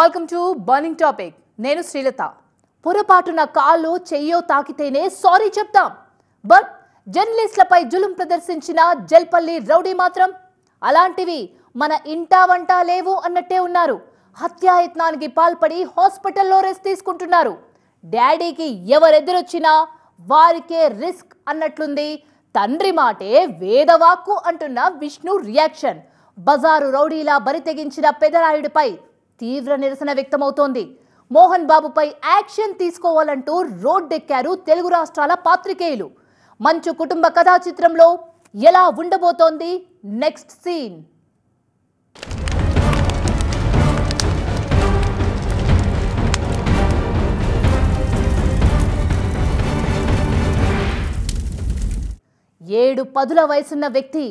Welcome to burning topic. నేను శ్రీలత. పొరపాటున కాలో చెయ్యో తాకితేనే సారీ చెప్తాం. బట్ జర్నలిస్టులపై జులుం ప్రదర్శించిన జల్పల్లి రౌడీ మాత్రం అలాంటివి మన ఇంటా వంట లేవు అన్నట్టే ఉన్నారు. హత్యాయత్నానికి పాల్పడి హాస్పిటల్లో రెస్ట్ తీసుకుంటున్నారు. డాడీకి ఎవరెదురొచ్చినా వారికే రిస్క్ అన్నట్లుంది. తండ్రి మాటే వేదవాక్కు అంటున్న విష్ణు రియాక్షన్. బజారు రౌడీలా బరితెగించిన పెదరాయుడిపై తీవ్ర నిరసన వ్యక్తమవుతోంది. మోహన్ బాబుపై యాక్షన్ తీసుకోవాలంటూ రోడ్డెక్కారు తెలుగు రాష్ట్రాల పాత్రికేయులు. మంచు కుటుంబ కథా చిత్రంలో ఎలా ఉండబోతోంది నెక్స్ట్ సీన్? ఏడు పదుల వయసున్న వ్యక్తి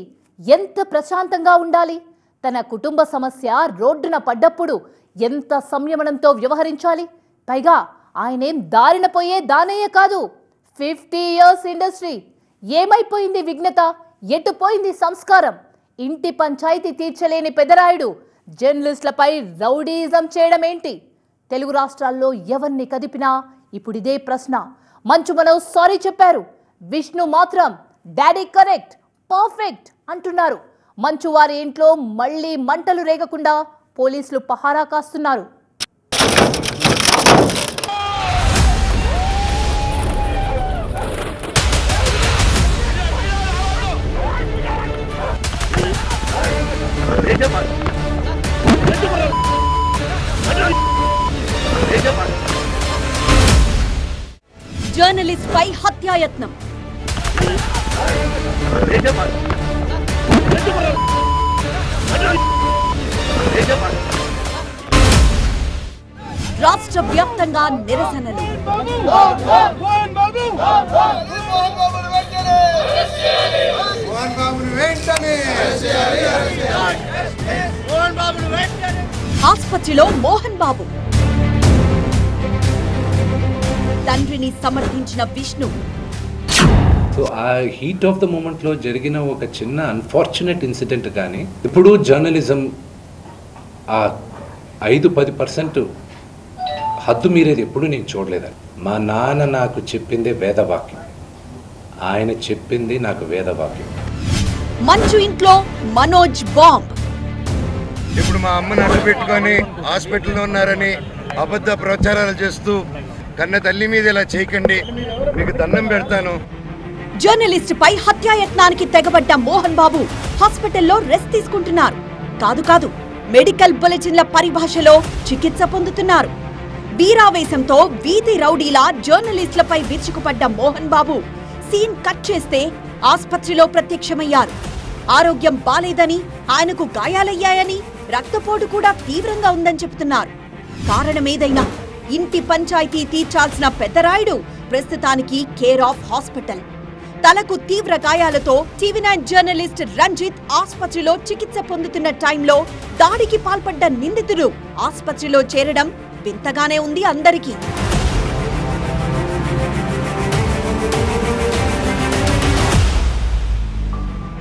ఎంత ప్రశాంతంగా ఉండాలి? తన కుటుంబ సమస్య రోడ్డున పడ్డప్పుడు ఎంత సంయమనంతో వ్యవహరించాలి? పైగా ఆయనేం దారిన పోయే దానయ్య కాదు. 50 years ఇండస్ట్రీ. ఏమైపోయింది విఘ్నత? ఎటుపోయింది సంస్కారం? ఇంటి పంచాయతీ తీర్చలేని పెదరాయుడు జర్నలిస్టులపై రౌడీజం చేయడం ఏంటి? తెలుగు రాష్ట్రాల్లో ఎవరిని కదిపినా ఇప్పుడిదే ప్రశ్న. మంచు మనోజ్ సారీ చెప్పారు. విష్ణు మాత్రం డాడీ కరెక్ట్, పర్ఫెక్ట్ అంటున్నారు. మంచు వారి ఇంట్లో మళ్లీ మంటలు రేగకుండా పోలీసులు పహారా కాస్తున్నారు. జర్నలిస్ట్ పై హత్యాయత్నం. రాష్ట్ర వ్యాప్తంగా నిరసనలు. ఆసుపత్రిలో మోహన్ బాబు. తండ్రిని సమర్థించిన విష్ణు. సో ఆ హీట్ ఆఫ్ ద మూమెంట్లో జరిగిన ఒక చిన్న అన్ఫార్చునేట్ ఇన్సిడెంట్ కానీ ఇప్పుడు జర్నలిజం ఆ 5-10% హద్దు మీరేది ఎప్పుడు నేను చూడలేదని. మా నాన్న నాకు చెప్పిందే వేదవాక్యం. ఆయన చెప్పింది నాకు వేదవాక్యం. మంచు ఇంట్లో మనోజ్ బాంబ్. ఇప్పుడు మా అమ్మని అడ్డు పెట్టుకొని హాస్పిటల్లో ఉన్నారని అబద్ధ ప్రచారాలు చేస్తూ కన్న తల్లి మీద ఇలా చేయకండి, మీకు దండం పెడతాను. జర్నలిస్ట్ పై హత్యాయత్నానికి తెగబడ్డ మోహన్ బాబు హాస్పిటల్లో రెస్ట్ తీసుకుంటున్నారు. కాదు, మెడికల్ బులెటిన్ల పరిభాషలో చికిత్స పొందుతున్నారు. వీరావేశంతో వీధి రౌడీలా జర్నలిస్టులపై విరుచుకుపడ్డ మోహన్ బాబు సీన్ కట్ చేస్తే ఆసుపత్రిలో ప్రత్యక్షమయ్యారు. ఆరోగ్యం బాలేదని, ఆయనకు గాయాలయ్యాయని, రక్తపోటు కూడా తీవ్రంగా ఉందని చెబుతున్నారు. కారణమేదైనా ఇంటి పంచాయతీ తీర్చాల్సిన పెద్దరాయుడు ప్రస్తుతానికి కేర్ ఆఫ్ హాస్పిటల్. తలకు తీవ్ర గాయాలతో TV9 జర్నలిస్ట్ రంజిత్ ఆసుపత్రిలో చికిత్స పొందుతున్న టైంలో దాడికి పాల్పడ్డ నిందితుడు ఆసుపత్రిలో చేరడం వింతగానే ఉంది అందరికీ.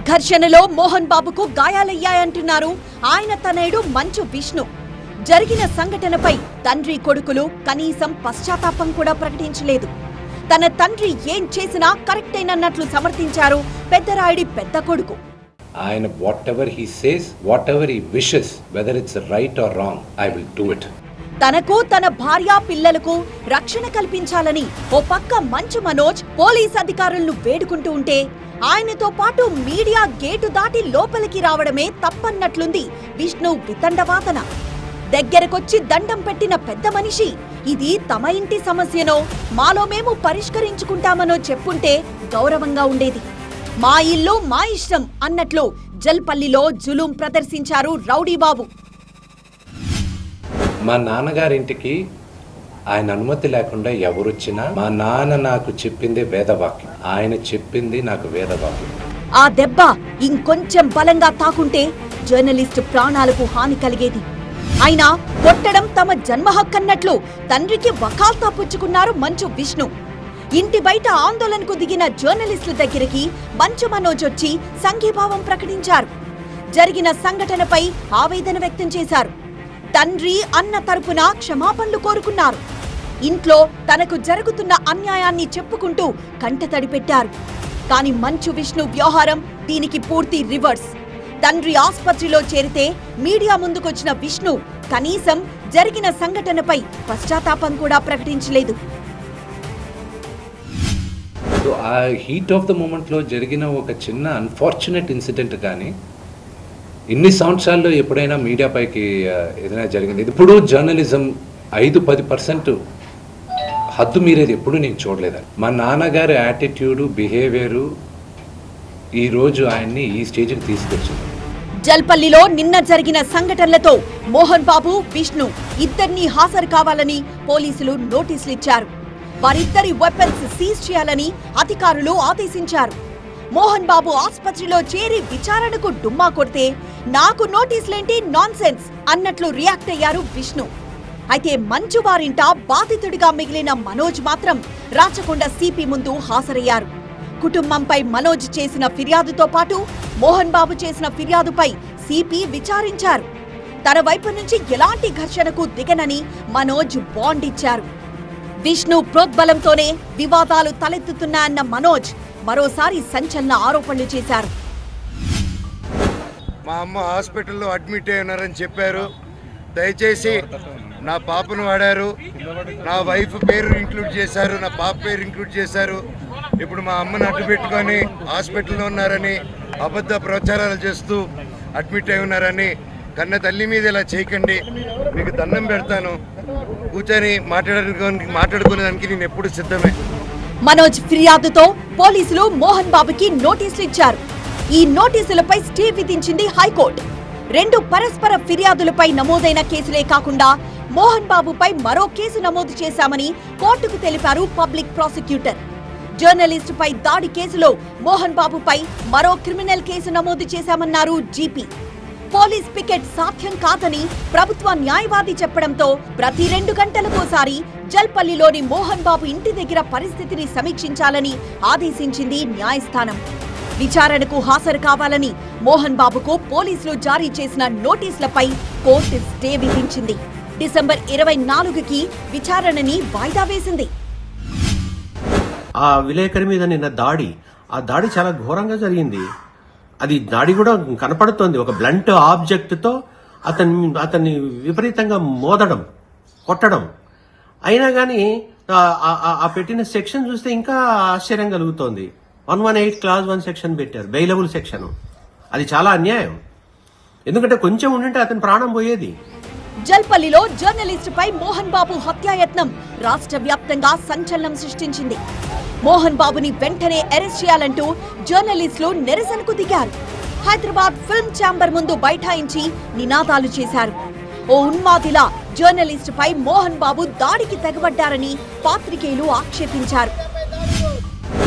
ఘర్షణలో మోహన్ బాబుకు గాయాలయ్యాయంటున్నారు ఆయన తనయుడు మంచు విష్ణు. జరిగిన సంఘటనపై తండ్రి కొడుకులు కనీసం పశ్చాత్తాపం కూడా ప్రకటించలేదు. తన తండ్రి ఏం చేసినా కరెక్టేనన్నట్లు సమర్థించారు పెద్దరాయుడి పెద్ద కొడుకు. ఆయన what ever he says, what ever he wishes, whether it's right are wrong, I will do it. తనకు తన భార్య పిల్లలకు రక్షణ కల్పించాలని ఓ పక్క మంచు మనోజ్ పోలీస్ అధికారులను వేడుకుంటూ ఉంటే, ఆయనతో పాటు మీడియా గేటు దాటి లోపలికి రావడమే తప్పన్నట్లుంది విష్ణు వితండవాదన. దగ్గరకొచ్చి దండం పెట్టిన పెద్ద మనిషి ఇది తమ ఇంటి సమస్యనో మాలో మేము పరిష్కరించుకుంటామనో చెప్పుంటే గౌరవంగా ఉండేది. మా ఇల్లు మా ఇష్టం అన్నట్లు జల్పల్లిలో జులుం ప్రదర్శించారు రౌడీ బాబు. మా నాన్నగారింటికి ఆయన అనుమతి లేకుండా ఎవరొచ్చినా మా నాన్న నాకు చెప్పిందే వేదవాక్యం. ఆయన చెప్పింది నాకు వేదవాక్యం. ఆ దెబ్బ ఇంకొంచెం బలంగా తాకుంటే జర్నలిస్టు ప్రాణాలకు హాని కలిగేది. అయినా కొట్టడం తమ జన్మ హక్కన్నట్లు తండ్రికి వకాల్తా పుచ్చుకున్నారు మంచు విష్ణు. ఇంటి బయట ఆందోళనకు దిగిన జర్నలిస్టుల దగ్గరికి మంచు మనోజ్ వచ్చి సంఘీభావం ప్రకటించారు. జరిగిన సంఘటనపై ఆవేదన వ్యక్తం చేశారు. తండ్రి అన్న తరపున క్షమాపణలు కోరుకున్నారు. ఇంట్లో తనకు జరుగుతున్న అన్యాయాన్ని చెప్పుకుంటూ కంటతడి పెట్టారు. కానీ మంచు విష్ణు వ్యవహారం దీనికి పూర్తి రివర్స్. తండ్రి ఆసుపత్రిలో చేరితే మీడియా ముందుకొచ్చిన విష్ణు కనీసం జరిగిన సంఘటనపై పశ్చాత్తాపం కూడా ప్రకటించలేదు. సో ఆ హీట్ ఆఫ్ ద మూమెంట్లో జరిగిన ఒక చిన్న అన్ఫార్చునేట్ ఇన్సిడెంట్ కానీ ఇన్ని సంవత్సరాల్లో ఎప్పుడైనా మీడియా పైకి ఏదైనా జరిగింది? ఇప్పుడు జర్నలిజం 5-10% హద్దు మీరేది ఎప్పుడు నేను చూడలేదని. మా నాన్నగారి యాటిట్యూడు, బిహేవియరు ఈరోజు ఆయన్ని ఈ స్టేజ్కి తీసుకొచ్చింది. జల్పల్లిలో నిన్న జరిగిన సంఘటనలతో మోహన్ బాబు, విష్ణు ఇద్దరినీ హాజరు కావాలని పోలీసులు నోటీసులు ఇచ్చారు. వారిద్దరి వెపన్స్ సీజ్ చేయాలని అధికారులు ఆదేశించారు. మోహన్ బాబు ఆసుపత్రిలో చేరి విచారణకు డుమ్మా కొడితే నాకు నోటీసులేంటి నాన్సెన్స్ అన్నట్లు రియాక్ట్ అయ్యారు విష్ణు. అయితే మంచు వారింట బాధితుడిగా మిగిలిన మనోజ్ మాత్రం రాచకొండ సిపి ముందు హాజరయ్యారు. కుటుంబంపై మనోజ్ చేసిన ఫిర్యాదుతో పాటు మోహన్ బాబు చేసిన ఫిర్యాదుపై సిపి విచారించారు. తన వైపు నుంచి ఎలాంటి ఘర్షణకు దిగనని మనోజ్ బాండ్ ఇచ్చారు. విష్ణు ప్రోద్బలంతోనే వివాదాలు తలెత్తుతున్నాయన్న మనోజ్ మరోసారి సంచలన ఆరోపణలు చేశారు. మా అమ్మ హాస్పిటల్లో అడ్మిట్ అయి ఉన్నారని చెప్పారు. దయచేసి నా పాపను వాడారు, నా వైఫ్ పేరు ఇంక్లూడ్ చేశారు, నా పాప పేరు ఇంక్లూడ్ చేశారు. ఇప్పుడు మా అమ్మని అడ్డు పెట్టుకొని హాస్పిటల్లో ఉన్నారని అబద్ధ ప్రచారాలు చేస్తూ అడ్మిట్ అయి ఉన్నారని, కన్న తల్లి మీద ఇలా చేయకండి, మీకు దండం పెడతాను, కూర్చొని మాట్లాడుకునేదానికి నేను ఎప్పుడు సిద్ధమే. మనోజ్ ఫిర్యాదుతో పోలీసులు మోహన్ బాబుకి నోటీసులు ఇచ్చారు. ఈ నోటీసులపై స్టే విధించింది హైకోర్టు. 2 పరస్పర ఫిర్యాదులపై నమోదైన కేసులే కాకుండా మోహన్ బాబుపై మరో కేసు నమోదు చేశామని కోర్టుకు తెలిపారు పబ్లిక్ ప్రాసిక్యూటర్. జర్నలిస్టుపై దాడి కేసులో మోహన్ బాబుపై మరో క్రిమినల్ కేసు నమోదు చేశామన్నారు జీపీ. పోలీస్ పికెట్ సాధ్యం కాదని ప్రభుత్వ న్యాయవాది చెప్పడంతో ప్రతి 2 గంటలకోసారి జల్పల్లిలోని మోహన్ బాబు ఇంటి దగ్గర పరిస్థితిని సమీక్షించాలని ఆదేశించింది న్యాయస్థానం. విచారణకు హాజరు కావాలని మోహన్ బాబుకు పోలీసులు జారీ చేసిన నోటీసులపై కోర్టు స్టే విధించింది. డిసెంబర్ 24కి విచారణని వాయిదా వేసింది. ఆ విలేకరి మీద నిన్న ఆ దాడి చాలా ఘోరంగా జరిగింది. అది దాడి కూడా కనపడుతోంది. ఒక బ్లంట్ ఆబ్జెక్ట్ తో అతన్ని విపరీతంగా మోదడం, కొట్టడం. అయినా కానీ ఆ పెట్టిన సెక్షన్ చూస్తే ఇంకా ఆశ్చర్యం కలుగుతోంది. 118 క్లాజ్ 1 సెక్షన్ పెట్టారు, బెయిలబుల్ సెక్షన్. అది చాలా అన్యాయం. ఎందుకంటే కొంచెం ఉండింటే అతని ప్రాణం పోయేది. జల్పల్లిలో జర్నలిస్టుపై మోహన్ బాబు హత్యాయత్నం రాష్ట్ర వ్యాప్తంగా సంచలనం సృష్టించింది. మోహన్ బాబుని వెంటనే అరెస్ట్ చేయాలంటూ జర్నలిస్టులు నిరసనకు దిగారు. హైదరాబాద్ ఫిల్మ్ ఛాంబర్ ముందు బైఠాయించి నినాదాలు చేశారు. ఓ ఉన్మాదిలా జర్నలిస్టుపై మోహన్ బాబు దాడికి తెగబడ్డారని పాత్రికేయులు ఆక్షేపించారు.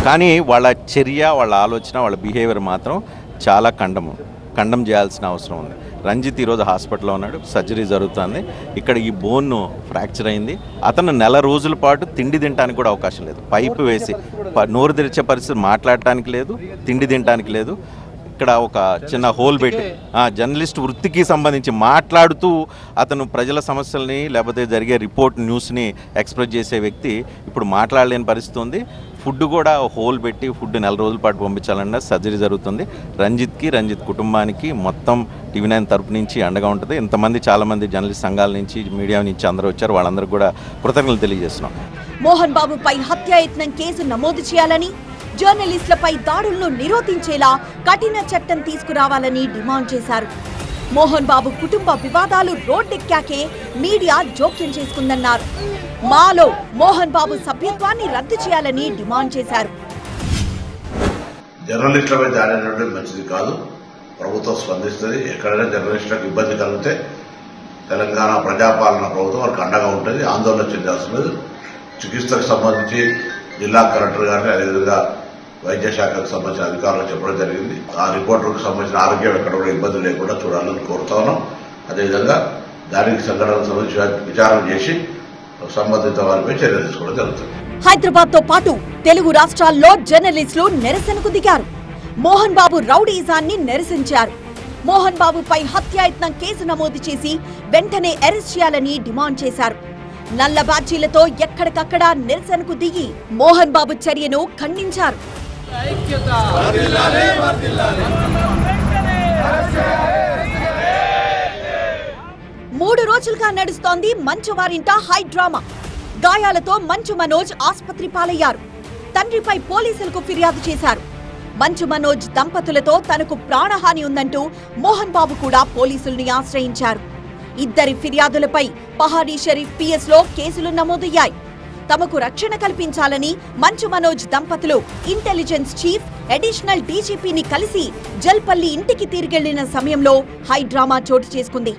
కానీ వాళ్ళ చర్య, వాళ్ళ ఆలోచన, వాళ్ళ బిహేవియర్ మాత్రం చాలా ఖండం చేయాల్సిన అవసరం ఉంది. రంజిత్ ఈరోజు హాస్పిటల్లో ఉన్నాడు, సర్జరీ జరుగుతుంది. ఇక్కడ ఈ బోన్ ఫ్రాక్చర్ అయింది. అతను 4 రోజుల పాటు తిండి తినడానికి కూడా అవకాశం లేదు. పైపు వేసి నోరు తెరిచే పరిస్థితి, మాట్లాడటానికి లేదు, తిండి తినడానికి లేదు. ఇక్కడ ఒక చిన్న హోల్ పెట్టి జర్నలిస్ట్ వృత్తికి సంబంధించి మాట్లాడుతూ అతను ప్రజల సమస్యల్ని లేకపోతే జరిగే రిపోర్ట్ న్యూస్ని ఎక్స్ప్రెస్ చేసే వ్యక్తి ఇప్పుడు మాట్లాడలేని పరిస్థితి ఉంది. ఫుడ్ కూడా హోల్ పెట్టి ఫుడ్ 4 రోజుల పాటు పంపించాలన్న సర్జరీ జరుగుతుంది. రంజిత్ కుటుంబానికి మొత్తం TV9 తరపు నుంచి అండగా ఉంటుంది. ఇంతమంది చాలామంది జర్నలిస్ట్ సంఘాల నుంచి, మీడియా నుంచి అందరూ వచ్చారు. వాళ్ళందరూ కూడా కృతజ్ఞతలు తెలియజేస్తున్నాం. మోహన్ బాబుపై హత్యాయత్నం కేసు నమోదు చేయాలని, జర్నలిస్టులపై దాడులను నిరోధించేలా కఠిన చట్టం తీసుకురావాలని డిమాండ్ చేశారు. మోహన్ బాబు కుటుంబ వివాదాలు రోడ్డెక్కాకే మీడియా జోక్యం చేసుకుందన్నారు. మాలో మోహన్ బాబు సభ్యత్వాన్ని రద్దు చేయాలని డిమాండ్ చేశారు. జర్నలిస్టులపై దాడి అనేది మంచిది కాదు. ప్రభుత్వం స్పందిస్తుంది. ఎక్కడైనా జర్నలిస్టులకు ఇబ్బంది కలిగితే తెలంగాణ ప్రజాపాలన ప్రభుత్వం వారికి అండగా ఉంటుంది. ఆందోళన చెందాల్సినది. చికిత్సకు సంబంధించి జిల్లా కలెక్టర్ గారిని, అదేవిధంగా వైద్య శాఖకు సంబంధించిన అధికారులకు చెప్పడం జరిగింది. ఆ రిపోర్టర్కు సంబంధించిన ఆరోగ్యం ఎక్కడ కూడా ఇబ్బంది లేకుండా చూడాలని కోరుతా ఉన్నాం. అదేవిధంగా దానికి సంఘటనకు సంబంధించి విచారణ చేసి సంబంధిత వారిపై చర్యలు తీసుకోవడం జరుగుతుంది. హైదరాబాద్ తో పాటు తెలుగు రాష్ట్రాల్లో జర్నలిస్టులు నిరసనకు దిగారు. మోహన్ బాబు రౌడీజాన్ని నిరసించారు. మోహన్ బాబుపై హత్యాయత్నం కేసు నమోదు చేసి వెంటనే అరెస్ట్ చేయాలని డిమాండ్ చేశారు. నల్ల బ్యాడ్జీలతో ఎక్కడికక్కడ నిరసనకు దిగి మోహన్ బాబు చర్యను ఖండించారు. 3 రోజులుగా నడుస్తోంది మంచు వారింట హై డ్రామా. గాయాలతో మంచు మనోజ్ ఆసుపత్రి పాలయ్యారు. తండ్రిపై పోలీసులకు ఫిర్యాదు చేశారు. మంచు మనోజ్ దంపతులతో తనకు ప్రాణహాని ఉందంటూ మోహన్ బాబు కూడా పోలీసుల్ని ఆశ్రయించారు. ఇద్దరి ఫిర్యాదులపై పహాడీ షరీఫ్ పిఎస్ లో కేసులు నమోదయ్యాయి. తమకు రక్షణ కల్పించాలని మంచు మనోజ్ దంపతులు ఇంటెలిజెన్స్ చీఫ్ అడిషనల్ డీజీపీని కలిసి జల్పల్లి ఇంటికి తిరిగెళ్లిన సమయంలో హై డ్రామా చోటు చేసుకుంది.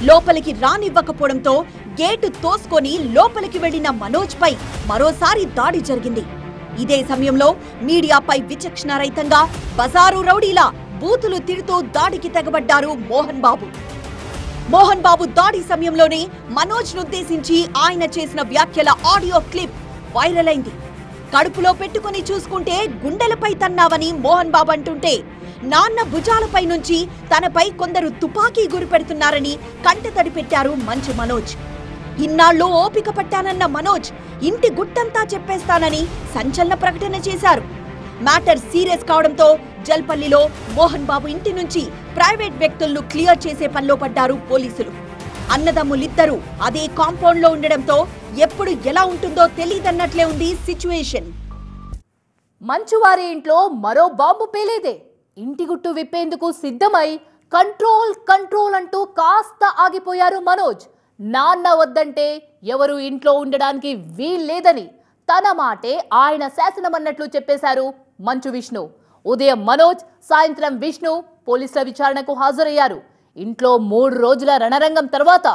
లోపలికి రానివ్వకపోవడంతో గేటు తోసుకొని లోపలికి వెళ్లిన మనోజ్ పై మరోసారి దాడి జరిగింది. ఇదే సమయంలో మీడియాపై విచక్షణ రహితంగా బజారు రౌడీలా బూతులు తిడుతూ దాడికి తెగబడ్డారు మోహన్ బాబు. మోహన్ బాబు దాడి సమయంలోనే మనోజ్ నుద్దేశించి ఆయన చేసిన వ్యాఖ్యల ఆడియో క్లిప్ వైరల్ అయింది. కడుపులో పెట్టుకుని చూసుకుంటే గుండెలపై తన్నావని మోహన్ బాబు అంటుంటే, నాన్న భుజాలపై నుంచి తనపై కొందరు తుపాకీ గురి పెడుతున్నారని కంటతడి పెట్టారు మంచు మనోజ్. ఇన్నాళ్ళు ఓపిక పట్టానన్న మనోజ్ ఇంటి గుట్టంతా చెప్పేస్తానని సంచలన ప్రకటన చేశారు. మ్యాటర్ సీరియస్ కావడంతో జల్పల్లిలో మోహన్ బాబు ఇంటి నుంచి ప్రైవేట్ వ్యక్తులను క్లియర్ చేసే పనిలో పడ్డారు పోలీసులు. అన్నదమ్ములిద్దరూ అదే కాంపౌండ్ లో ఉండడంతో ఎప్పుడు ఎలా ఉంటుందో తెలియదన్నట్లే ఉంది సిచ్యువేషన్. మంచువారి ఇంట్లో మరో బాంబు పేలేదే. ఇంటి గుట్టు విప్పేందుకు సిద్ధమై కంట్రోల్ కంట్రోల్ అంటూ కాస్త ఆగిపోయారు మనోజ్. నాన్న వద్దంటే ఎవరు ఇంట్లో ఉండడానికి వీల్లేదని తన మాటే ఆయన శాసనమన్నట్లు చెప్పేశారు మంచు విష్ణు. ఉదయం మనోజ్, సాయంత్రం విష్ణు పోలీసుల విచారణకు హాజరయ్యారు. ఇంట్లో 3 రోజుల రణరంగం తర్వాత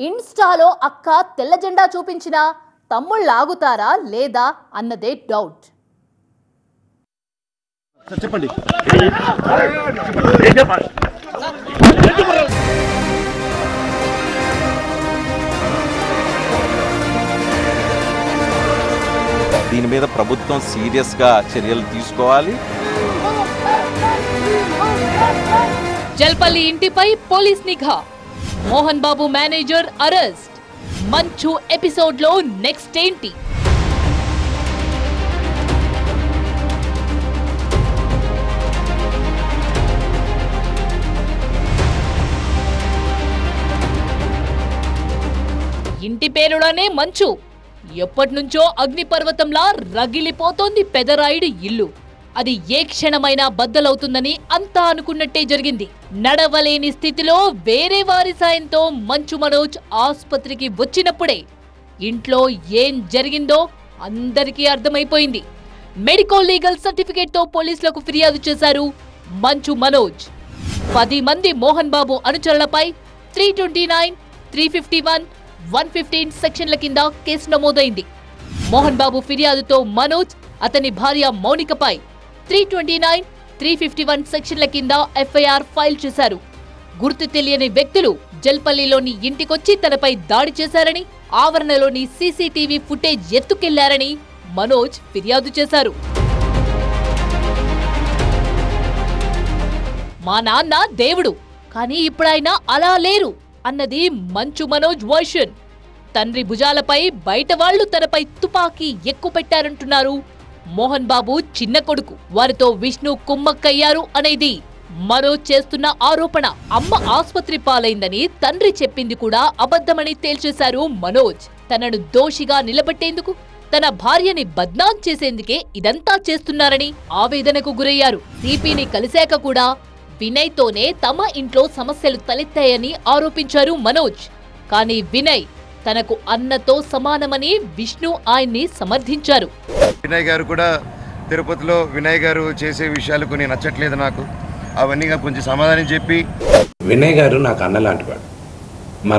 ఇన్స్టాలో అక్క తెల్ల జెండా చూపించినా తమ్ముళ్ళాగుతారా లేదా అన్నదే డౌట్. చెప్పండి. దీని మీద ప్రభుత్వం సీరియస్గా చర్యలు తీసుకోవాలి. జల్పల్లి ఇంటిపై పోలీస్ నిఘా. Mohan Babu manager arrest. మంచు ఎపిసోడ్ లో నెక్స్ట్ ఏంటి? ఇంటి పేరులోనే మంచు. ఎప్పటినుంచో అగ్నిపర్వతంలా రగిలిపోతోంది పెదరాయుడి ఇల్లు. అది ఏ క్షణమైనా బద్దలవుతుందని అంతా అనుకున్నట్టే జరిగింది. నడవలేని స్థితిలో వేరే వారి సాయంతో మంచు మనోజ్ ఆసుపత్రికి వచ్చినప్పుడే ఇంట్లో ఏం జరిగిందో అందరికీ అర్థమైపోయింది. మెడికల్ లీగల్ సర్టిఫికేట్ తో పోలీసులకు ఫిర్యాదు చేశారు మంచు మనోజ్. 10 మంది మోహన్ బాబు అనుచరులపై 329, 351, 115 సెక్షన్ల కింద కేసు నమోదైంది. మోహన్ బాబు ఫిర్యాదుతో మనోజ్, అతని భార్య మౌనికపై 329, 351 సెక్షన్ల కింద ఎఫ్ఐఆర్ ఫైల్ చేశారు. గుర్తు తెలియని వ్యక్తులు జల్పల్లిలోని ఇంటికొచ్చి తనపై దాడి చేశారని, ఆవరణలోని సీసీటీవీ ఫుటేజ్ ఎత్తుకెళ్లారని మనోజ్ ఫిర్యాదు చేశారు. మా నాన్న దేవుడు, కానీ ఇప్పుడాయన అలా లేరు అన్నది మంచు మనోజ్ వర్షన్. తండ్రి భుజాలపై బయట వాళ్లు తనపై తుపాకీ ఎక్కుపెట్టారంటున్నారు మోహన్ బాబు చిన్న కొడుకు. వారితో విష్ణు కుమ్మక్కయ్యారు అనేది మనోజ్ చేస్తున్న ఆరోపణ. అమ్మ ఆసుపత్రి పాలైందని తండ్రి చెప్పింది కూడా అబద్ధమని తేల్చేశారు మనోజ్. తనను దోషిగా నిలబెట్టేందుకు, తన భార్యని బద్నాం చేసేందుకే ఇదంతా చేస్తున్నారని ఆవేదనకు గురయ్యారు. సిపిని కలిశాక కూడా వినయ్తోనే తమ ఇంట్లో సమస్యలు తలెత్తాయని ఆరోపించారు మనోజ్. కానీ వినయ్ తనకు అన్నతో సమానమని విష్ణు ఆయన్ని సమర్థించారు. వినయ్ గారు కూడా తిరుపతిలో వినయ్ గారు చేసే విషయాలు కొన్ని నచ్చట్లేదు నాకు. అవన్నీ కొంచెం సమాధానం చెప్పి, వినయ్ గారు నాకు అన్న లాంటివాడు. మా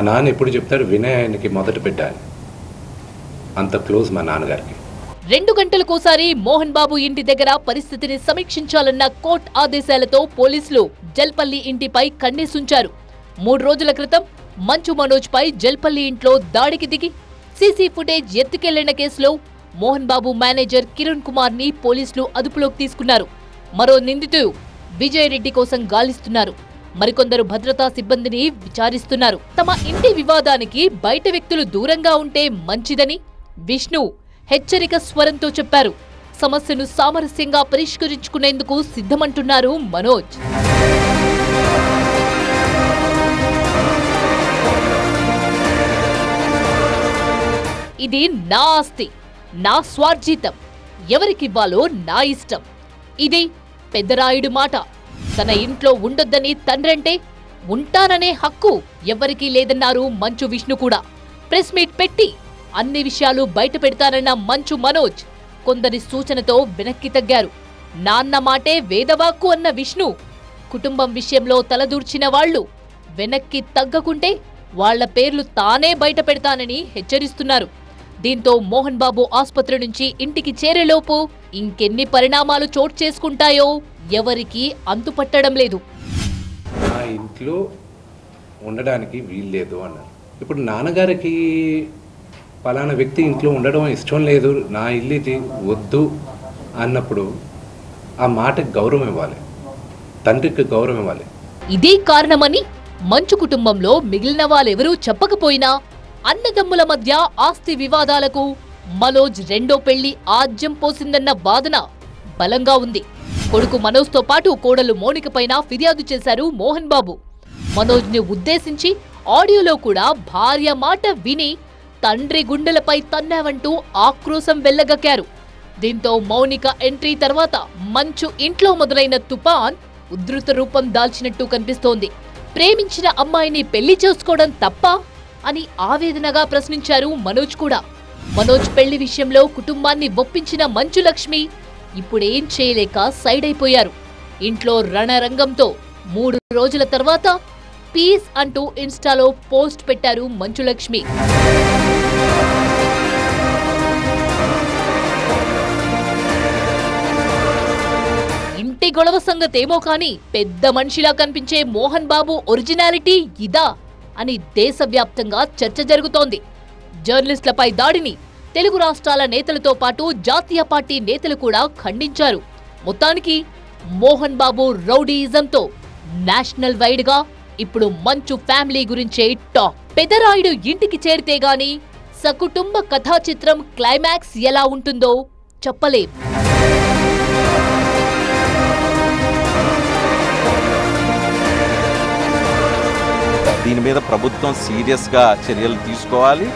నాన్న ఎప్పుడు చెప్తారు వినయ్ ఆయనకి మొదట పెట్టాలి. అంత క్లోజ్ మా నాన్నగారికి. 2 గంటలకోసారి మోహన్ బాబు ఇంటి దగ్గర పరిస్థితిని సమీక్షించాలన్న కోర్టు ఆదేశాలతో పోలీసులు జల్పల్లి ఇంటిపై కన్నేసుంచారు. 3 రోజుల క్రితం మంచు మనోజ్ పై జల్పల్లి ఇంట్లో దాడికి దిగి సీసీ ఫుటేజ్ ఎత్తుకెళ్లిన కేసులో మోహన్ బాబు మేనేజర్ కిరణ్ కుమార్ ని పోలీసులు అదుపులోకి తీసుకున్నారు. మరో నిందితుడు విజయ్ రెడ్డి కోసం గాలిస్తున్నారు. మరికొందరు భద్రతా సిబ్బందిని విచారిస్తున్నారు. తమ ఇంటి వివాదానికి బయట వ్యక్తులు దూరంగా ఉంటే మంచిదని విష్ణు హెచ్చరిక స్వరంతో చెప్పారు. సమస్యను సామరస్యంగా పరిష్కరించుకునేందుకు సిద్ధమంటున్నారు మనోజ్. ఇది నా ఆస్తి, నా స్వార్జితం, ఎవరికివ్వాలో నా ఇష్టం. ఇది పెద్దరాయుడు మాట. తన ఇంట్లో ఉండొద్దని తండ్రంటే ఉంటాననే హక్కు ఎవరికీ లేదన్నారు మంచు విష్ణు కూడా. ప్రెస్ మీట్ పెట్టి అన్ని విషయాలు బయట పెడతానన్న మంచు మనోజ్ కొందరి సూచనతో వెనక్కి తగ్గారు. నాన్న మాటే వేదవాక్కు అన్న విష్ణు కుటుంబం విషయంలో తలదూర్చిన వాళ్లు వెనక్కి తగ్గకుంటే వాళ్ల పేర్లు తానే బయట పెడతానని హెచ్చరిస్తున్నారు. దీంతో మోహన్ బాబు ఆసుపత్రి నుంచి ఇంటికి చేరేలోపు ఇంకెన్ని పరిణామాలు చోటు చేసుకుంటాయో ఎవరికీ అంతుపట్టడం లేదు. నా ఇంట్లో ఉండడానికి వీల్లేదు అన్నారు. ఇప్పుడు నాన్నగారికి పలానా వ్యక్తి ఇంట్లో ఉండడం ఇష్టం లేదు, నా ఇల్లు ఇది వద్దు అన్నప్పుడు ఆ మాటకి గౌరవం ఇవ్వాలి, తండ్రికి గౌరవం ఇవ్వాలి. ఇదే కారణమని మంచు కుటుంబంలో మిగిలిన వాళ్ళెవరూ చెప్పకపోయినా అన్నదమ్ముల మధ్య ఆస్తి వివాదాలకు మనోజ్ రెండో పెళ్లి ఆజ్యం పోసిందన్న వాదన బలంగా ఉంది. కొడుకు మనోజ్తో పాటు కోడలు మౌనిక పైన ఫిర్యాదు చేశారు మోహన్ బాబు. మనోజ్ ని ఉద్దేశించి ఆడియోలో కూడా భార్య మాట విని తండ్రి గుండెలపై తన్నావంటూ ఆక్రోశం వెళ్లగక్కారు. దీంతో మౌనిక ఎంట్రీ తర్వాత మంచు ఇంట్లో మొదలైన తుఫాన్ ఉధృత రూపం దాల్చినట్టు కనిపిస్తోంది. ప్రేమించిన అమ్మాయిని పెళ్లి చేసుకోవడం తప్ప అని ఆవేదనగా ప్రశ్నించారు మనోజ్ కూడా. మనోజ్ పెళ్లి విషయంలో కుటుంబాన్ని ఒప్పించిన మంచు లక్ష్మి ఇప్పుడేం చేయలేక సైడ్ అయిపోయారు. ఇంట్లో రణరంగంతో 3 రోజుల తర్వాత పీస్ అంటూ ఇన్స్టాలో పోస్ట్ పెట్టారు మంచు లక్ష్మి. ఇంటి గొడవ సంగతేమో కానీ పెద్ద మనిషిలా కనిపించే మోహన్ బాబు ఒరిజినాలిటీ ఇదా అని దేశవ్యాప్తంగా చర్చ జరుగుతోంది. జర్నలిస్టులపై దాడిని తెలుగు రాష్ట్రాల నేతలతో పాటు జాతీయ పార్టీ నేతలు కూడా ఖండించారు. మొత్తానికి మోహన్ బాబు రౌడీయిజంతో నేషనల్ వైడ్ గా ఇప్పుడు మంచు ఫ్యామిలీ గురించే టాక్. పెదరాయుడు ఇంటికి చేరితే గాని సకుటుంబ కథా చిత్రం క్లైమాక్స్ ఎలా ఉంటుందో చెప్పలేం. దీని మీద ప్రభుత్వం సీరియస్గా చర్యలు తీసుకోవాలి.